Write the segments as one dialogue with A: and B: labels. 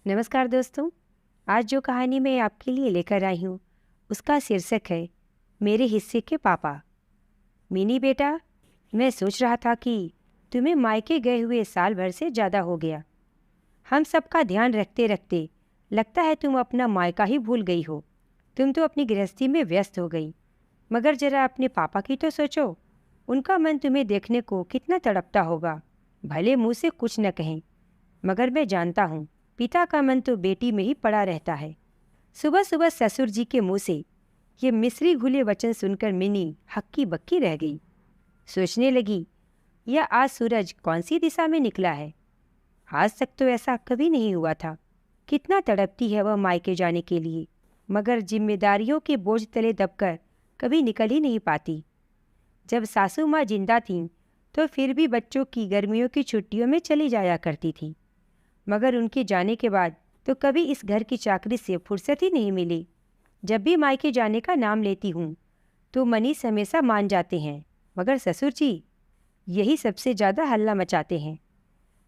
A: नमस्कार दोस्तों। आज जो कहानी मैं आपके लिए लेकर आई हूँ उसका शीर्षक है मेरे हिस्से के पापा। मिनी बेटा, मैं सोच रहा था कि तुम्हें मायके गए हुए साल भर से ज़्यादा हो गया। हम सबका ध्यान रखते रखते लगता है तुम अपना मायका ही भूल गई हो। तुम तो अपनी गृहस्थी में व्यस्त हो गई, मगर जरा अपने पापा की तो सोचो। उनका मन तुम्हें देखने को कितना तड़पता होगा। भले मुँह से कुछ न कहें, मगर मैं जानता हूँ पिता का मन तो बेटी में ही पड़ा रहता है। सुबह सुबह ससुर जी के मुंह से ये मिश्री घुले वचन सुनकर मिनी हक्की बक्की रह गई। सोचने लगी, यह आज सूरज कौन सी दिशा में निकला है। आज तक तो ऐसा कभी नहीं हुआ था। कितना तड़पती है वह मायके जाने के लिए, मगर जिम्मेदारियों के बोझ तले दबकर कभी निकल ही नहीं पाती। जब सासू माँ जिंदा थीं तो फिर भी बच्चों की गर्मियों की छुट्टियों में चली जाया करती थी, मगर उनके जाने के बाद तो कभी इस घर की चाकरी से फुर्सत ही नहीं मिली। जब भी मायके जाने का नाम लेती हूँ तो मनीष हमेशा मान जाते हैं, मगर ससुर जी यही सबसे ज़्यादा हल्ला मचाते हैं।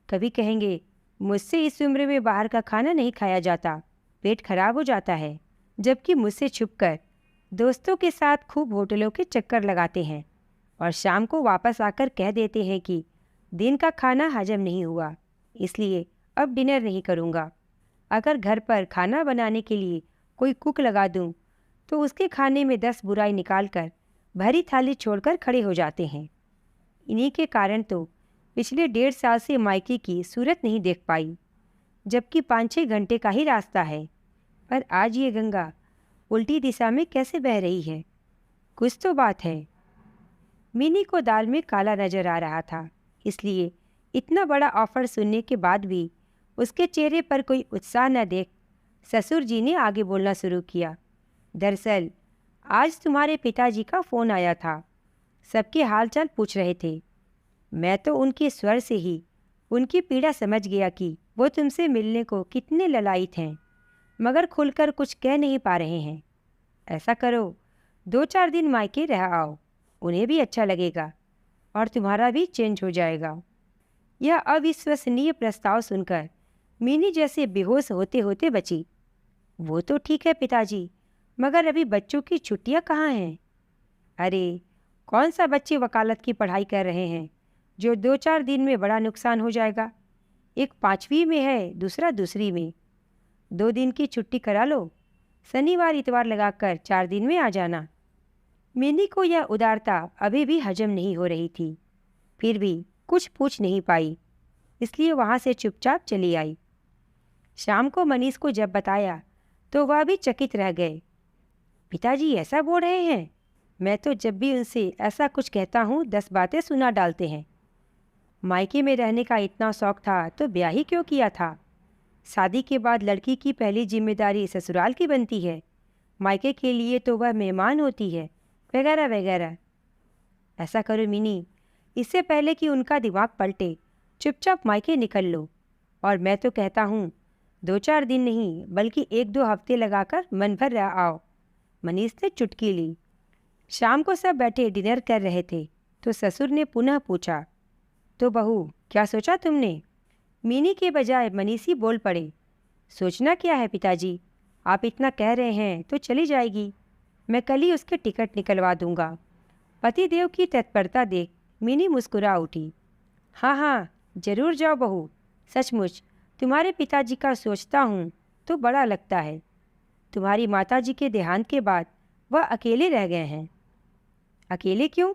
A: कभी कहेंगे मुझसे इस उम्र में बाहर का खाना नहीं खाया जाता, पेट खराब हो जाता है, जबकि मुझसे छुपकर दोस्तों के साथ खूब होटलों के चक्कर लगाते हैं और शाम को वापस आकर कह देते हैं कि दिन का खाना हजम नहीं हुआ, इसलिए अब डिनर नहीं करूँगा। अगर घर पर खाना बनाने के लिए कोई कुक लगा दूँ तो उसके खाने में 10 बुराई निकालकर भरी थाली छोड़कर खड़े हो जाते हैं। इन्हीं के कारण तो पिछले 1.5 साल से मायके की सूरत नहीं देख पाई, जबकि 5-6 घंटे का ही रास्ता है। पर आज ये गंगा उल्टी दिशा में कैसे बह रही है? कुछ तो बात है। मिनी को दाल में काला नजर आ रहा था, इसलिए इतना बड़ा ऑफर सुनने के बाद भी उसके चेहरे पर कोई उत्साह न देख ससुर जी ने आगे बोलना शुरू किया। दरअसल आज तुम्हारे पिताजी का फ़ोन आया था। सबके हालचाल पूछ रहे थे। मैं तो उनके स्वर से ही उनकी पीड़ा समझ गया कि वो तुमसे मिलने को कितने ललायित हैं, मगर खुलकर कुछ कह नहीं पा रहे हैं। ऐसा करो, 2-4 दिन मायके रह आओ, उन्हें भी अच्छा लगेगा और तुम्हारा भी चेंज हो जाएगा। यह अविश्वसनीय प्रस्ताव सुनकर मिनी जैसे बेहोश होते होते बची। वो तो ठीक है पिताजी, मगर अभी बच्चों की छुट्टियां कहाँ हैं? अरे, कौन सा बच्चे वकालत की पढ़ाई कर रहे हैं जो 2-4 दिन में बड़ा नुकसान हो जाएगा। एक 5वीं में है, दूसरा दूसरी में। 2 दिन की छुट्टी करा लो, शनिवार इतवार लगाकर 4 दिन में आ जाना। मिनी को यह उदारता अभी भी हजम नहीं हो रही थी, फिर भी कुछ पूछ नहीं पाई, इसलिए वहाँ से चुपचाप चली आई। शाम को मनीष को जब बताया तो वह भी चकित रह गए। पिताजी ऐसा बोल रहे हैं? मैं तो जब भी उनसे ऐसा कुछ कहता हूँ 10 बातें सुना डालते हैं। मायके में रहने का इतना शौक था तो ब्याह ही क्यों किया था? शादी के बाद लड़की की पहली जिम्मेदारी ससुराल की बनती है, मायके के लिए तो वह मेहमान होती है, वगैरह वगैरह। ऐसा करो मिनी, इससे पहले कि उनका दिमाग पलटे चुपचाप मायके निकल लो। और मैं तो कहता हूँ 2-4 दिन नहीं बल्कि 1-2 हफ्ते लगाकर मन भर रह आओ। मनीष ने चुटकी ली। शाम को सब बैठे डिनर कर रहे थे तो ससुर ने पुनः पूछा, तो बहू क्या सोचा तुमने? मिनी के बजाय मनीष ही बोल पड़े। सोचना क्या है पिताजी, आप इतना कह रहे हैं तो चली जाएगी। मैं कल ही उसके टिकट निकलवा दूंगा। पतिदेव की तत्परता देख मिनी मुस्कुरा उठी। हाँ हाँ, जरूर जाओ बहू। सचमुच तुम्हारे पिताजी का सोचता हूँ तो बड़ा लगता है। तुम्हारी माताजी के देहांत के बाद वह अकेले रह गए हैं। अकेले क्यों?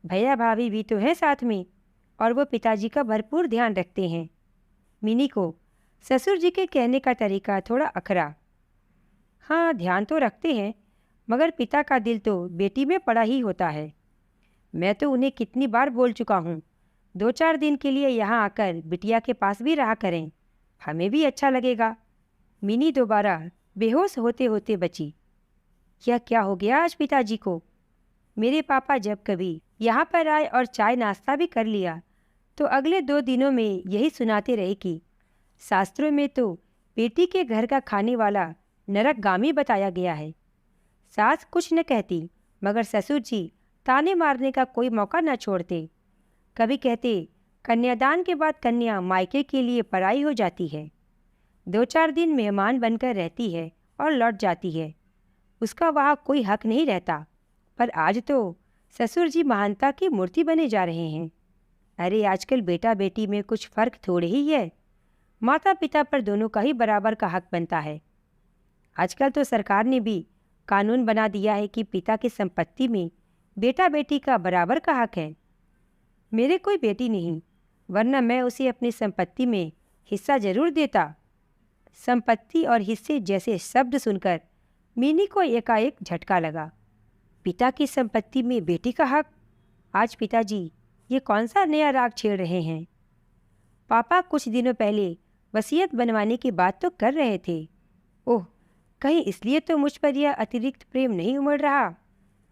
A: भैया भाभी भी तो हैं साथ में, और वो पिताजी का भरपूर ध्यान रखते हैं। मिनी को ससुर जी के कहने का तरीका थोड़ा अखरा। हाँ, ध्यान तो रखते हैं, मगर पिता का दिल तो बेटी में पड़ा ही होता है। मैं तो उन्हें कितनी बार बोल चुका हूँ, 2-4 दिन के लिए यहाँ आकर बिटिया के पास भी रहा करें, हमें भी अच्छा लगेगा। मिनी दोबारा बेहोश होते होते बची। यह क्या हो गया आज पिताजी को? मेरे पापा जब कभी यहाँ पर आए और चाय नाश्ता भी कर लिया तो अगले 2 दिनों में यही सुनाते रहे कि शास्त्रों में तो बेटी के घर का खाने वाला नरकगामी बताया गया है। सास कुछ न कहती, मगर ससुर जी ताने मारने का कोई मौका न छोड़ते। कभी कहते कन्यादान के बाद कन्या मायके के लिए पराई हो जाती है। 2-4 दिन मेहमान बनकर रहती है और लौट जाती है। उसका वहाँ कोई हक नहीं रहता। पर आज तो ससुर जी महानता की मूर्ति बने जा रहे हैं। अरे आजकल बेटा बेटी में कुछ फर्क थोड़े ही है। माता पिता पर दोनों का ही बराबर का हक बनता है। आजकल तो सरकार ने भी कानून बना दिया है कि पिता की संपत्ति में बेटा बेटी का बराबर का हक है। मेरे कोई बेटी नहीं, वरना मैं उसे अपनी संपत्ति में हिस्सा जरूर देता। संपत्ति और हिस्से जैसे शब्द सुनकर मीनी को एकाएक झटका लगा। पिता की संपत्ति में बेटी का हक? आज पिताजी ये कौन सा नया राग छेड़ रहे हैं? पापा कुछ दिनों पहले वसीयत बनवाने की बात तो कर रहे थे। ओह, कहीं इसलिए तो मुझ पर यह अतिरिक्त प्रेम नहीं उमड़ रहा?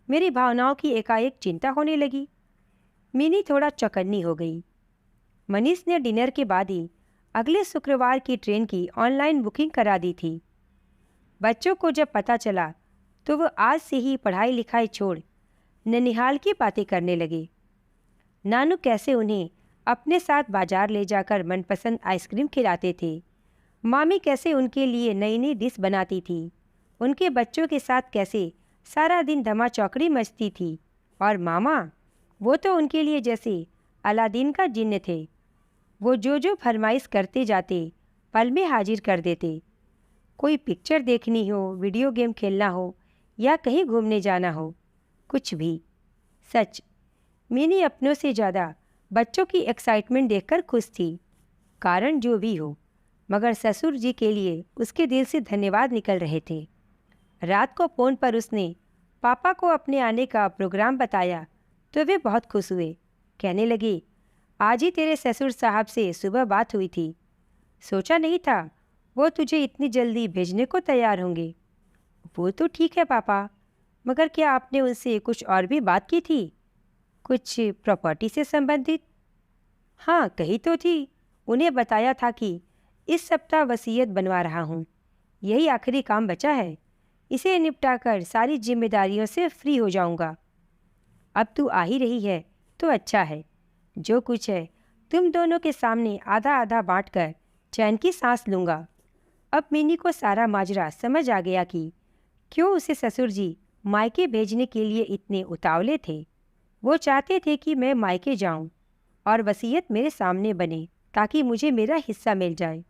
A: मेरी भावनाओं की एकाएक चिंता होने लगी। मिनी थोड़ा चौकन्नी हो गई। मनीष ने डिनर के बाद ही अगले शुक्रवार की ट्रेन की ऑनलाइन बुकिंग करा दी थी। बच्चों को जब पता चला तो वो आज से ही पढ़ाई लिखाई छोड़ ननिहाल की बातें करने लगे। नानू कैसे उन्हें अपने साथ बाजार ले जाकर मनपसंद आइसक्रीम खिलाते थे। मामी कैसे उनके लिए नई नई डिश बनाती थी। उनके बच्चों के साथ कैसे सारा दिन धमा चौकड़ी मचती थी। और मामा, वो तो उनके लिए जैसे अलादीन का जिन्न थे। वो जो फरमाइश करते जाते पल में हाजिर कर देते। कोई पिक्चर देखनी हो, वीडियो गेम खेलना हो या कहीं घूमने जाना हो, कुछ भी। सच, मिनी अपनों से ज़्यादा बच्चों की एक्साइटमेंट देखकर खुश थी। कारण जो भी हो, मगर ससुर जी के लिए उसके दिल से धन्यवाद निकल रहे थे। रात को फ़ोन पर उसने पापा को अपने आने का प्रोग्राम बताया तो वे बहुत खुश हुए। कहने लगे, आज ही तेरे ससुर साहब से सुबह बात हुई थी। सोचा नहीं था वो तुझे इतनी जल्दी भेजने को तैयार होंगे। वो तो ठीक है पापा, मगर क्या आपने उनसे कुछ और भी बात की थी? कुछ प्रॉपर्टी से संबंधित? हाँ, कही तो थी। उन्हें बताया था कि इस सप्ताह वसीयत बनवा रहा हूँ। यही आखिरी काम बचा है। इसे निपटाकर सारी जिम्मेदारियों से फ्री हो जाऊँगा। अब तू आ ही रही है तो अच्छा है। जो कुछ है तुम दोनों के सामने आधा आधा बांटकर चैन की सांस लूँगा। अब मिनी को सारा माजरा समझ आ गया कि क्यों उसे ससुर जी मायके भेजने के लिए इतने उतावले थे। वो चाहते थे कि मैं मायके जाऊं और वसीयत मेरे सामने बने ताकि मुझे मेरा हिस्सा मिल जाए।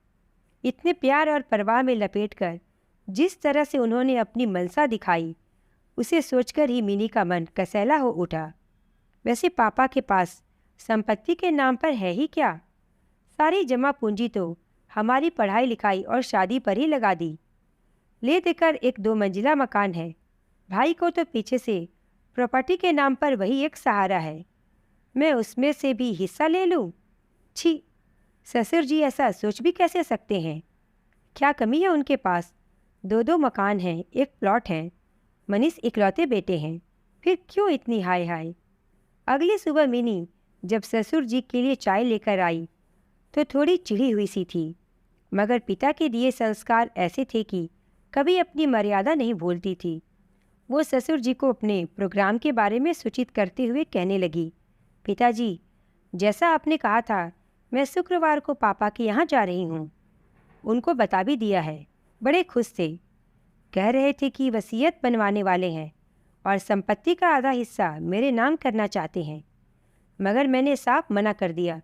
A: इतने प्यार और परवाह में लपेटकर जिस तरह से उन्होंने अपनी मनसा दिखाई, उसे सोचकर ही मिनी का मन कसैला हो उठा। वैसे पापा के पास संपत्ति के नाम पर है ही क्या? सारी जमा पूंजी तो हमारी पढ़ाई लिखाई और शादी पर ही लगा दी। ले देकर एक 2 मंजिला मकान है। भाई को तो पीछे से प्रॉपर्टी के नाम पर वही एक सहारा है। मैं उसमें से भी हिस्सा ले लूं? छी, ससुर जी ऐसा सोच भी कैसे सकते हैं? क्या कमी है उनके पास? 2 मकान हैं, एक प्लॉट है। मनीष इकलौते बेटे हैं, फिर क्यों इतनी हाय हाय? अगली सुबह मिनी जब ससुर जी के लिए चाय लेकर आई तो थोड़ी चिढ़ी हुई सी थी, मगर पिता के दिए संस्कार ऐसे थे कि कभी अपनी मर्यादा नहीं भूलती थी। वो ससुर जी को अपने प्रोग्राम के बारे में सूचित करते हुए कहने लगी, पिताजी, जैसा आपने कहा था, मैं शुक्रवार को पापा के यहाँ जा रही हूँ। उनको बता भी दिया है। बड़े खुश थे। कह रहे थे कि वसीयत बनवाने वाले हैं और संपत्ति का आधा हिस्सा मेरे नाम करना चाहते हैं, मगर मैंने साफ मना कर दिया।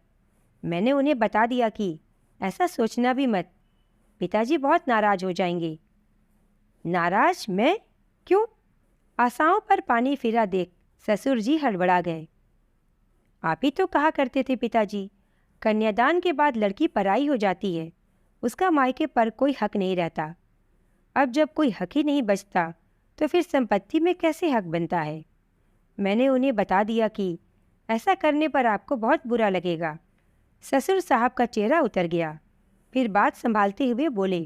A: मैंने उन्हें बता दिया कि ऐसा सोचना भी मत, पिताजी बहुत नाराज हो जाएंगे। नाराज? मैं? क्यों? आशाओं पर पानी फिरा देख ससुर जी हड़बड़ा गए। आप ही तो कहा करते थे पिताजी, कन्यादान के बाद लड़की पराई हो जाती है, उसका मायके पर कोई हक नहीं रहता। अब जब कोई हक ही नहीं बचता तो फिर संपत्ति में कैसे हक बनता है? मैंने उन्हें बता दिया कि ऐसा करने पर आपको बहुत बुरा लगेगा। ससुर साहब का चेहरा उतर गया। फिर बात संभालते हुए बोले,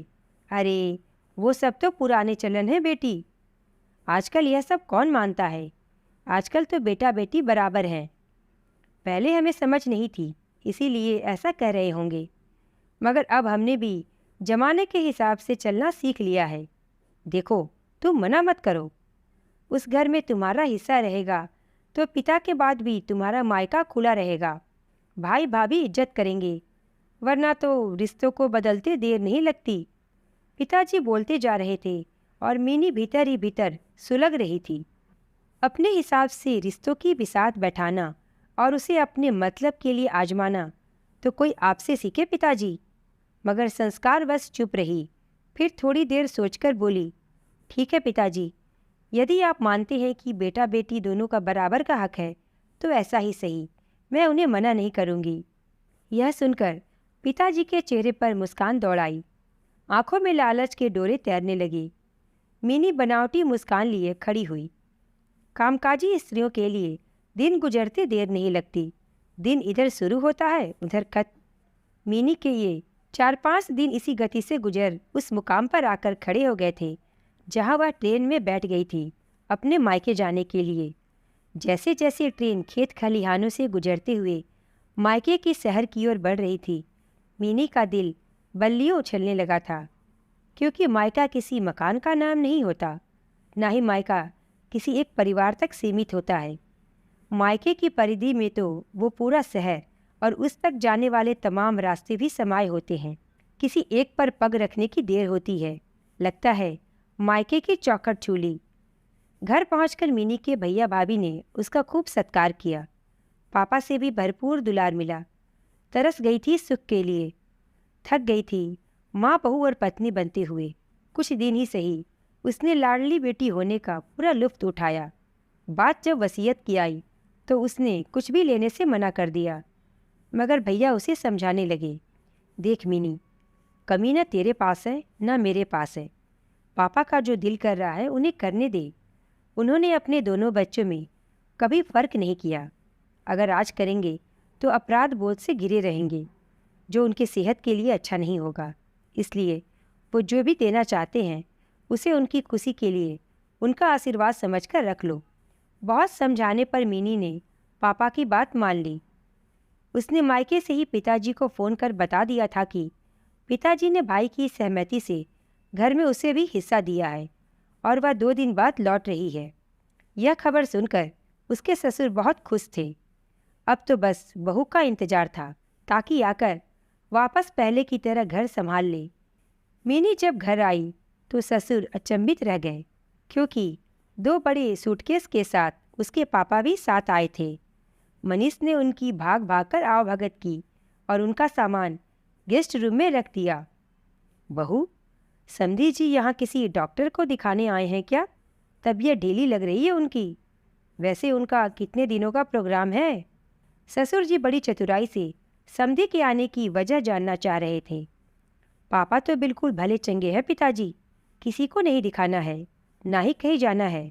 A: अरे वो सब तो पुराने चलन है बेटी। आजकल यह सब कौन मानता है? आजकल तो बेटा बेटी बराबर हैं। पहले हमें समझ नहीं थी, इसीलिए ऐसा कह रहे होंगे, मगर अब हमने भी जमाने के हिसाब से चलना सीख लिया है। देखो, तुम मना मत करो। उस घर में तुम्हारा हिस्सा रहेगा तो पिता के बाद भी तुम्हारा मायका खुला रहेगा। भाई भाभी इज्जत करेंगे, वरना तो रिश्तों को बदलते देर नहीं लगती। पिताजी बोलते जा रहे थे और मीनी भीतर ही भीतर सुलग रही थी। अपने हिसाब से रिश्तों की बिसात बैठाना और उसे अपने मतलब के लिए आजमाना तो कोई आपसे सीखे पिताजी। मगर संस्कार बस चुप रही। फिर थोड़ी देर सोचकर बोली, ठीक है पिताजी, यदि आप मानते हैं कि बेटा बेटी दोनों का बराबर का हक है तो ऐसा ही सही, मैं उन्हें मना नहीं करूँगी। यह सुनकर पिताजी के चेहरे पर मुस्कान दौड़ आई। आंखों में लालच के डोरे तैरने लगे। मीनी बनावटी मुस्कान लिए खड़ी हुई। कामकाजी स्त्रियों के लिए दिन गुजरते देर नहीं लगती। दिन इधर शुरू होता है उधर खत्म। मीनी के ये 4-5 दिन इसी गति से गुजर उस मुकाम पर आकर खड़े हो गए थे जहां वह ट्रेन में बैठ गई थी अपने मायके जाने के लिए। जैसे जैसे ट्रेन खेत खलिहानों से गुजरते हुए मायके की शहर की ओर बढ़ रही थी, मीनी का दिल बल्लियों उछलने लगा था। क्योंकि मायका किसी मकान का नाम नहीं होता, ना ही मायका किसी एक परिवार तक सीमित होता है। मायके की परिधि में तो वो पूरा शहर और उस तक जाने वाले तमाम रास्ते भी समाये होते हैं। किसी एक पर पग रखने की देर होती है। लगता है मायके की चौखट छू ली। घर पहुंचकर मीनी के भैया भाभी ने उसका खूब सत्कार किया। पापा से भी भरपूर दुलार मिला। तरस गई थी सुख के लिए, थक गई थी माँ बहू और पत्नी बनते हुए। कुछ दिन ही सही उसने लाडली बेटी होने का पूरा लुत्फ उठाया। बात जब वसीयत की आई तो उसने कुछ भी लेने से मना कर दिया। मगर भैया उसे समझाने लगे, देख मीनी, कमी न तेरे पास है न मेरे पास है। पापा का जो दिल कर रहा है उन्हें करने दे। उन्होंने अपने दोनों बच्चों में कभी फ़र्क नहीं किया। अगर आज करेंगे तो अपराध बोझ से घिरे रहेंगे, जो उनकी सेहत के लिए अच्छा नहीं होगा। इसलिए वो जो भी देना चाहते हैं उसे उनकी खुशी के लिए उनका आशीर्वाद समझकर रख लो। बहुत समझाने पर मीनी ने पापा की बात मान ली। उसने मायके से ही पिताजी को फ़ोन कर बता दिया था कि पिताजी ने भाई की सहमति से घर में उसे भी हिस्सा दिया है और वह 2 दिन बाद लौट रही है। यह खबर सुनकर उसके ससुर बहुत खुश थे। अब तो बस बहू का इंतजार था ताकि आकर वापस पहले की तरह घर संभाल ले। मीनी जब घर आई तो ससुर अचंभित रह गए, क्योंकि 2 बड़े सूटकेस के साथ उसके पापा भी साथ आए थे। मनीष ने उनकी भाग भाग कर आवभगत की और उनका सामान गेस्ट रूम में रख दिया। बहू, समधी जी यहाँ किसी डॉक्टर को दिखाने आए हैं क्या? तबीयत ढीली लग रही है उनकी। वैसे उनका कितने दिनों का प्रोग्राम है? ससुर जी बड़ी चतुराई से समधी के आने की वजह जानना चाह रहे थे। पापा तो बिल्कुल भले चंगे हैं पिताजी, किसी को नहीं दिखाना है, ना ही कहीं जाना है।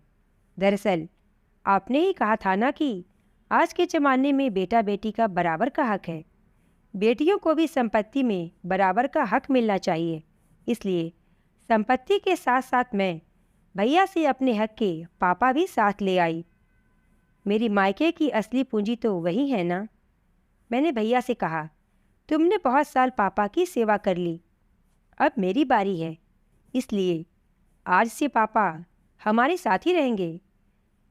A: दरअसल आपने ही कहा था ना कि आज के ज़माने में बेटा बेटी का बराबर का हक है। बेटियों को भी संपत्ति में बराबर का हक मिलना चाहिए। इसलिए संपत्ति के साथ साथ मैं भैया से अपने हक के पापा भी साथ ले आई। मेरी मायके की असली पूंजी तो वही है ना। मैंने भैया से कहा, तुमने बहुत साल पापा की सेवा कर ली, अब मेरी बारी है। इसलिए आज से पापा हमारे साथ ही रहेंगे।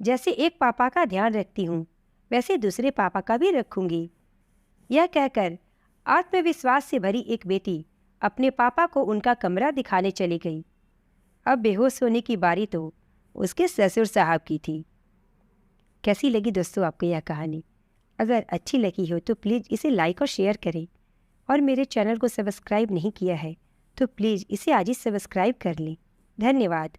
A: जैसे एक पापा का ध्यान रखती हूँ वैसे दूसरे पापा का भी रखूँगी। यह कहकर आत्मविश्वास से भरी एक बेटी अपने पापा को उनका कमरा दिखाने चली गई। अब बेहोश होने की बारी तो उसके ससुर साहब की थी। कैसी लगी दोस्तों आपको यह कहानी? अगर अच्छी लगी हो तो प्लीज़ इसे लाइक और शेयर करें, और मेरे चैनल को सब्सक्राइब नहीं किया है तो प्लीज़ इसे आज ही सब्सक्राइब कर लें। धन्यवाद।